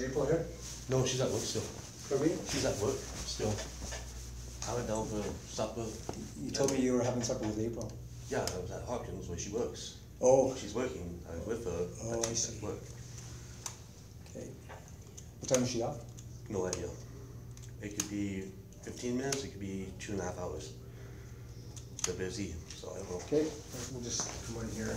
Is April here? No, she's at work still. For me? She's at work still. I went down for supper. You told me you were having supper with April. Yeah, I was at Hopkins where she works. Oh. She's working. I was with her. Oh, I she's see. at work. Okay. What time is she off? No idea. It could be 15 minutes, it could be 2.5 hours. They're busy, so I don't know. Okay, we'll just come in here.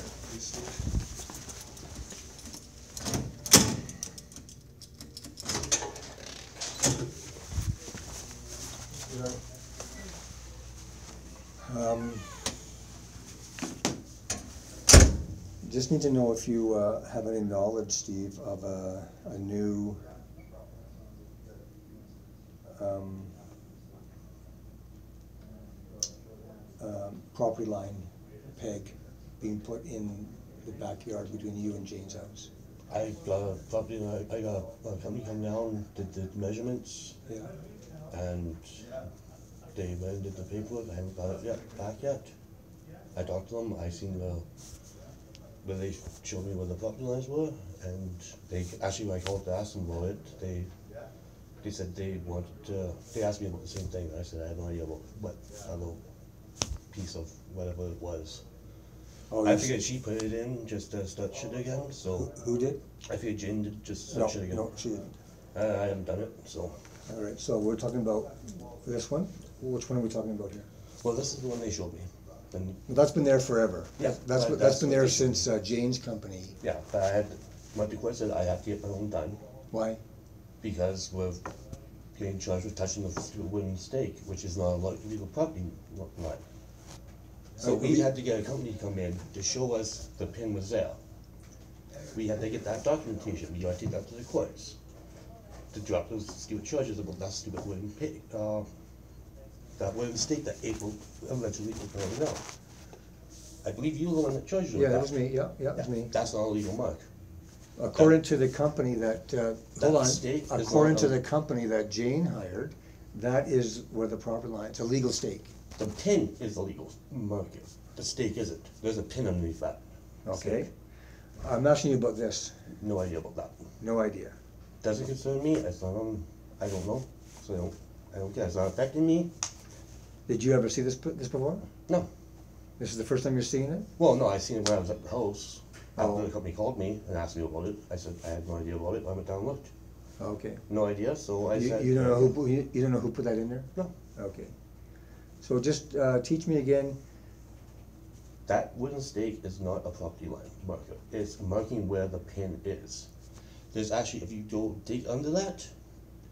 Just need to know if you have any knowledge, Steve, of a new property line peg being put in the backyard between you and Jane's house. I got a property, I got a company come down, did the measurements, Yeah. and they went and did the paperwork. I haven't got it back yet. I talked to them, I seen where they showed me where the property lines were, and they actually, when I called to ask them about it, they said they wanted to, they asked me about the same thing, and I said I had no idea about what other piece of whatever it was. Oh, I figured she put it in just to start shit again, so. Who did? I figured Jane did just No, start shit again. no, she didn't. I haven't done it, so. All right, so we're talking about this one? Which one are we talking about here? Well, this is the one they showed me. And Well, that's been there forever. Yeah, That's been there what they- since Jane's company. yeah, but I had, my request said I have to get my own done Why? because we're getting charged with touching the stupid wooden stake, which is not a legal property line. So we had to get a company to come in to show us the pin was there. We had to get that documentation, we gotta take that to the courts to drop those stupid charges about that stupid wooden pig, that wooden stake that April allegedly put on out. I believe you were the one that charged you with Yeah, that. that was me, yeah, it was me. That's not a legal mark. According to the company that, hold on, stake is according not to a- the company that Jane hired, that is where the property line, it's a legal stake. The pin is the legal marker, the stake isn't. There's a pin underneath that. Okay? I'm asking you about this, No idea about that. no idea. Doesn't concern me, it's not, I don't know, so I don't care, it's not affecting me. Did you ever see this before? No. This is the first time you're seeing it? Well, no, I seen it when I was at the house. Oh. After the company called me and asked me about it, I said I had no idea about it. I went down and looked. Okay. No idea, so I said. You don't know who put that in there? No. Okay. So just teach me again. That wooden stake is not a property line marker. It's marking where the pin is. There's actually, if you go dig under that,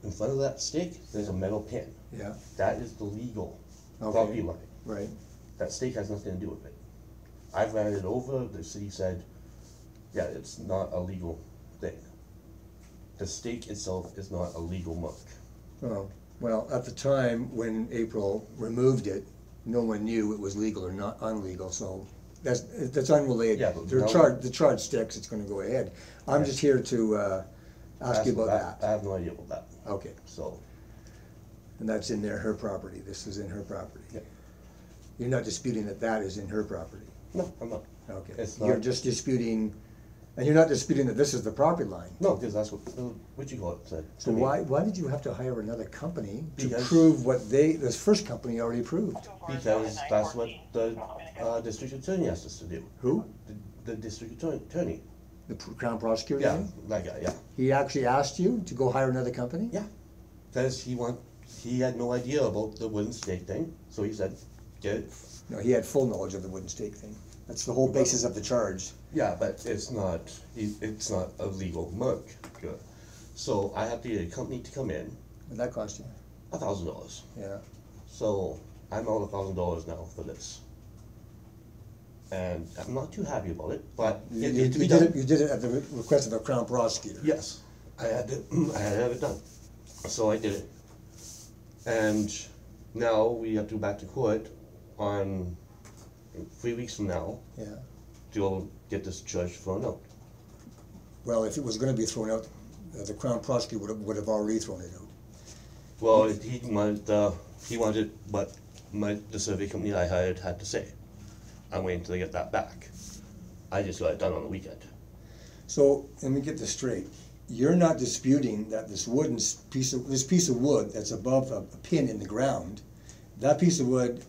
in front of that stake, there's a metal pin. Yeah. That is the legal Okay. property line. Right. That stake has nothing to do with it. I've ran it over, the city said, yeah, it's not a legal thing. The stake itself is not a legal mark. Oh, well, at the time when April removed it, no one knew it was legal or not unlegal, so that's unrelated. Yeah, but The charge sticks, it's gonna go ahead. I'm just here to ask you about that. I have no idea about that, Okay, so. and that's in there, her property, this is in her property. Yeah. You're not disputing that that is in her property? No, I'm not. Okay. It's You're not- just disputing, and you're not disputing that this is the property line? No, because that's what you call it said. So to me. why did you have to hire another company to Because- prove what this first company already proved? Because that's what the district attorney asked us to do. Who? The district attorney. The Crown Prosecutor? Yeah, you mean? that guy, yeah. He actually asked you to go hire another company? Yeah. Because he had no idea about the wooden stake thing, so he said, get it. No, he had full knowledge of the wooden stake thing. That's the whole basis of the charge. Yeah, but it's not a legal mark. Good. So I have to get a company to come in, What'd that cost you? $1,000. Yeah. So I'm out $1,000 now for this. And I'm not too happy about it, but You it needs to be done. did it at the request of the Crown Prosecutor? Yes, I had to have it done. So I did it. And now we have to go back to court on 3 weeks from now Yeah. to get this charge thrown out. Well, if it was gonna be thrown out, the Crown Prosecutor would have already thrown it out. Well, he wanted what the survey company I hired had to say. I'm waiting till they get that back. I just got it done on the weekend. So, let me get this straight. you're not disputing that this piece of wood that's above a pin in the ground, that piece of wood,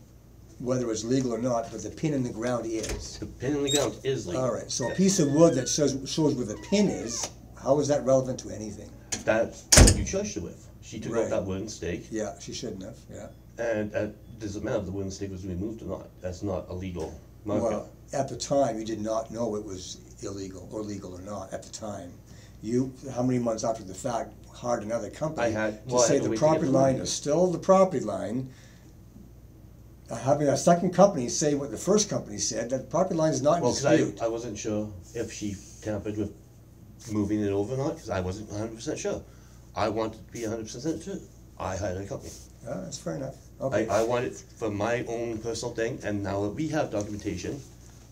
whether it's legal or not, but the pin in the ground is. The pin in the ground is legal. All right, so a Yes. piece of wood that shows where the pin is, how is that relevant to anything? That's what you charged her with. She took Right. out that wooden stake, Yeah, she shouldn't have, yeah. and doesn't matter if the wooden stake was removed or not. That's not a legal marker. Well, at the time, you did not know it was illegal or legal or not at the time. You, how many months after the fact, hired another company I had- to well, I say had to the wait to get property the line money. is still the property line. Having a second company say what the first company said, that property line is not in Well, because dispute. I wasn't sure if she tampered with moving it over or not, because I wasn't 100% sure. I wanted to be 100% sure. I hired a company. That's fair enough, okay. I want it for my own personal thing, and now that we have documentation,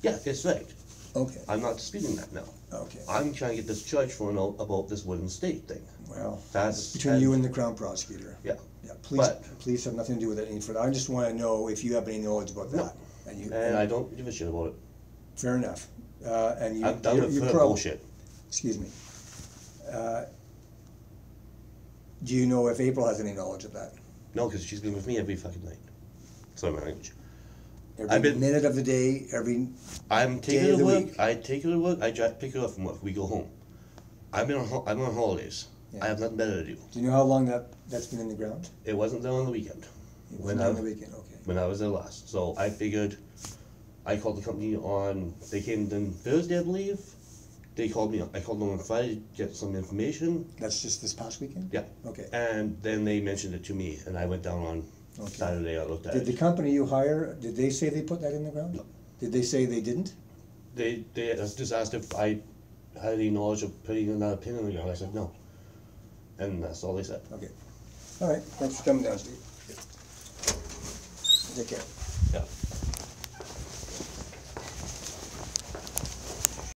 yeah, it's right. Okay, I'm not disputing that now. okay, I'm trying to get this charge for about this wooden stake thing. well, That's between you and the Crown Prosecutor. Yeah. Yeah, please, But- please have nothing to do with it any further. I just wanna know if you have any knowledge about No. that. And I don't give a shit about it. Fair enough. And you, I'm done with you're her prob- bullshit. Excuse me. Do you know if April has any knowledge of that? No, because she's been with me every fucking night. Sorry, my language. I've Every been- minute of the day, every, I'm Day taking of her to the work. week. I take her to work. I pick her up from work. We go home. I'm on holidays. Yeah. I have nothing better to do. do you know how long that's been in the ground? It wasn't there on the weekend. It When wasn't on I- the weekend, okay. When I was there last, so I figured. I called the company on. They came then Thursday, I believe. They called me. I called them on Friday to get some information. That's just this past weekend? Yeah. Okay. And then they mentioned it to me, and I went down on Okay. Saturday. I looked at Did the it. company you hire, did they say they put that in the ground? No. Did they say they didn't? They just asked if I had any knowledge of putting another pin in the ground. I said no, and that's all they said. Okay. All right, thanks for coming down, Steve. Take care. Yeah.